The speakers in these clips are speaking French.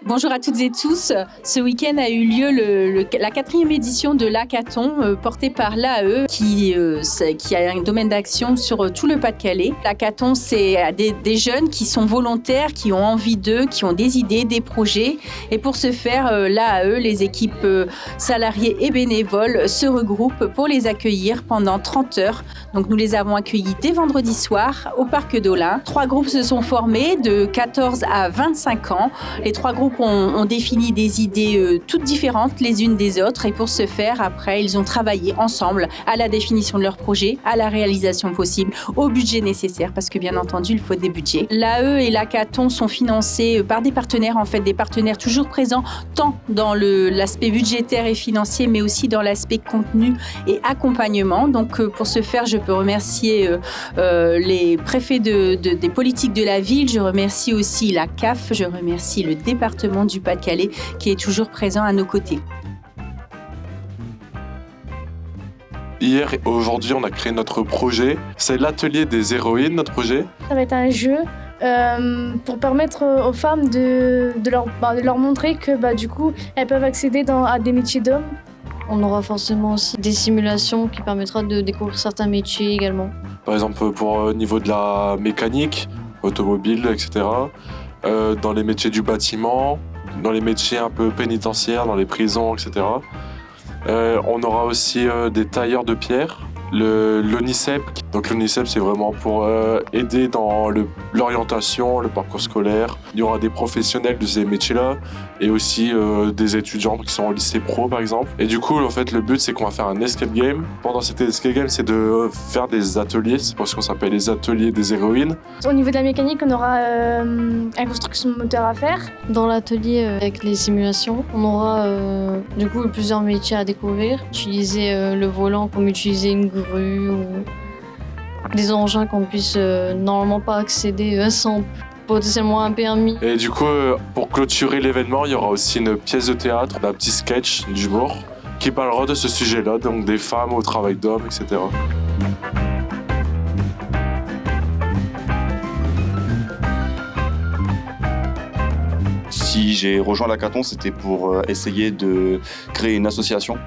Bonjour à toutes et tous. Ce week-end a eu lieu la 4e édition de l'hackathon portée par l'AE qui a un domaine d'action sur tout le Pas-de-Calais. L'hackathon, c'est des jeunes qui sont volontaires, qui ont envie d'eux, qui ont des idées, des projets. Et pour ce faire, l'AE, les équipes salariées et bénévoles se regroupent pour les accueillir pendant 30 heures. Donc nous les avons accueillis dès vendredi soir au Parc d'Olin. 3 groupes se sont formés de 14 à 25 ans. Les 3 groupes ont défini des idées toutes différentes les unes des autres et pour ce faire, après, ils ont travaillé ensemble à la définition de leur projet, à la réalisation possible, au budget nécessaire parce que bien entendu, il faut des budgets. L'AE et l'hackathon sont financés par des partenaires, des partenaires toujours présents tant dans l'aspect budgétaire et financier mais aussi dans l'aspect contenu et accompagnement. Donc pour ce faire, je peux remercier les préfets des politiques de la ville, je remercie aussi la CAF, je remercie le département du Pas-de-Calais qui est toujours présent à nos côtés. Hier et aujourd'hui, on a créé notre projet. C'est l'atelier des héroïnes, notre projet. Ça va être un jeu pour permettre aux femmes de leur montrer que du coup, elles peuvent accéder à des métiers d'hommes. On aura forcément aussi des simulations qui permettront de découvrir certains métiers également. Par exemple, au niveau de la mécanique, automobile, etc. Dans les métiers du bâtiment, dans les métiers un peu pénitentiaires, dans les prisons, etc. On aura aussi des tailleurs de pierre, l'ONICEP. Donc l'ONICEP, c'est vraiment pour aider dans l'orientation, le parcours scolaire. Il y aura des professionnels de ces métiers-là et aussi des étudiants qui sont au lycée pro, par exemple. Et du coup, en fait, le but, c'est qu'on va faire un escape game. Pendant cet escape game, c'est de faire des ateliers. C'est pour ce qu'on s'appelle les ateliers des héroïnes. Au niveau de la mécanique, on aura une construction de moteur à faire. Dans l'atelier avec les simulations, on aura du coup plusieurs métiers à découvrir. Utiliser le volant comme utiliser une grue ou des engins qu'on puisse normalement pas accéder sans potentiellement un permis. Et du coup, pour clôturer l'événement, il y aura aussi une pièce de théâtre, un petit sketch d'humour qui parlera de ce sujet-là, donc des femmes au travail d'hommes, etc. Si j'ai rejoint l'hackathon, c'était pour essayer de créer une association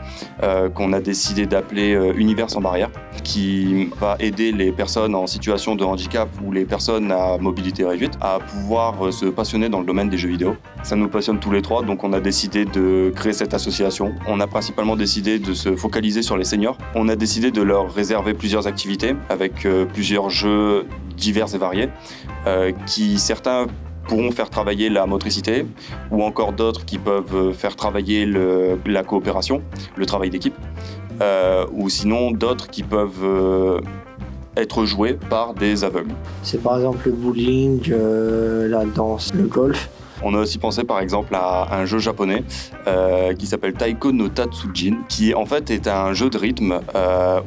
qu'on a décidé d'appeler Univers sans barrière, qui va aider les personnes en situation de handicap ou les personnes à mobilité réduite à pouvoir se passionner dans le domaine des jeux vidéo. Ça nous passionne tous les 3, donc on a décidé de créer cette association. On a principalement décidé de se focaliser sur les seniors. On a décidé de leur réserver plusieurs activités avec plusieurs jeux divers et variés qui certains pourront faire travailler la motricité ou encore d'autres qui peuvent faire travailler la coopération, le travail d'équipe ou sinon d'autres qui peuvent être joués par des aveugles. C'est par exemple le bowling, la danse, le golf. On a aussi pensé par exemple à un jeu japonais qui s'appelle Taiko no Tatsujin, qui en fait est un jeu de rythme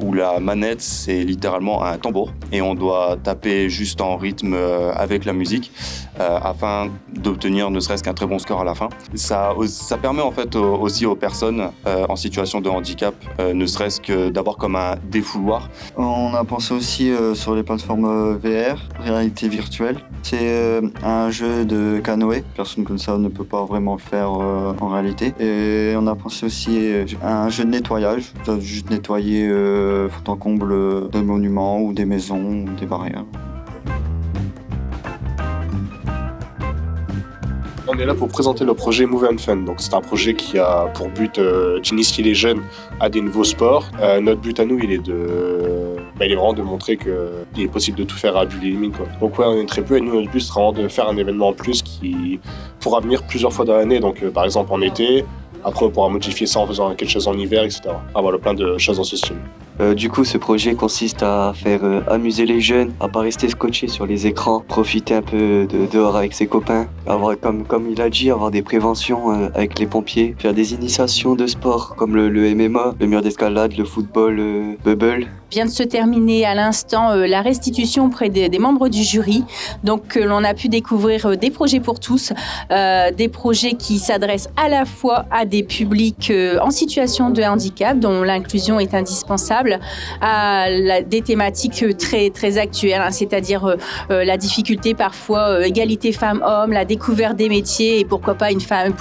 où la manette c'est littéralement un tambour et on doit taper juste en rythme avec la musique afin d'obtenir ne serait-ce qu'un très bon score à la fin. Ça permet en fait aussi aux personnes en situation de handicap ne serait-ce que d'avoir comme un défouloir. On a pensé aussi sur les plateformes VR, réalité virtuelle. C'est un jeu de canoë. Personne comme ça ne peut pas vraiment le faire en réalité. Et on a pensé aussi à un jeu de nettoyage. On doit juste nettoyer fond en comble des monuments ou des maisons ou des barrières. On est là pour présenter le projet Move and Fun. Donc, c'est un projet qui a pour but d'initier les jeunes à des nouveaux sports. Notre but à nous, il est vraiment de montrer qu'il est possible de tout faire à but limite. Donc ouais, on est très peu et nous, notre but sera vraiment de faire un événement en plus qui pourra venir plusieurs fois dans l'année. Donc par exemple en été, après on pourra modifier ça en faisant quelque chose en hiver, etc. Voilà, plein de choses dans ce style. Du coup, ce projet consiste à faire amuser les jeunes, à pas rester scotchés sur les écrans, profiter un peu dehors avec ses copains, avoir, comme il a dit, avoir des préventions avec les pompiers, faire des initiations de sport comme le MMA, le mur d'escalade, le football, bubble, Vient de se terminer à l'instant la restitution auprès des membres du jury. Donc l'on a pu découvrir des projets pour tous, des projets qui s'adressent à la fois à des publics en situation de handicap, dont l'inclusion est indispensable, à des thématiques très, très actuelles, hein, c'est-à-dire la difficulté parfois, égalité femmes-hommes, la découverte des métiers et pourquoi une femme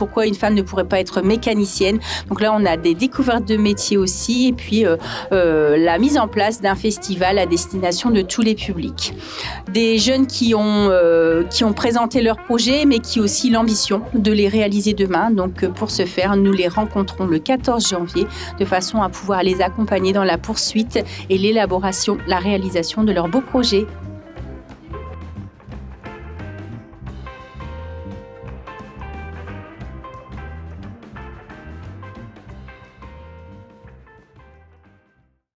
ne pourrait pas être mécanicienne. Donc là, on a des découvertes de métiers aussi et puis la mise en place d'un festival à destination de tous les publics. Des jeunes qui ont présenté leurs projets, mais qui ont aussi l'ambition de les réaliser demain. Donc, pour ce faire, nous les rencontrons le 14 janvier, de façon à pouvoir les accompagner dans la poursuite et l'élaboration, la réalisation de leurs beaux projets.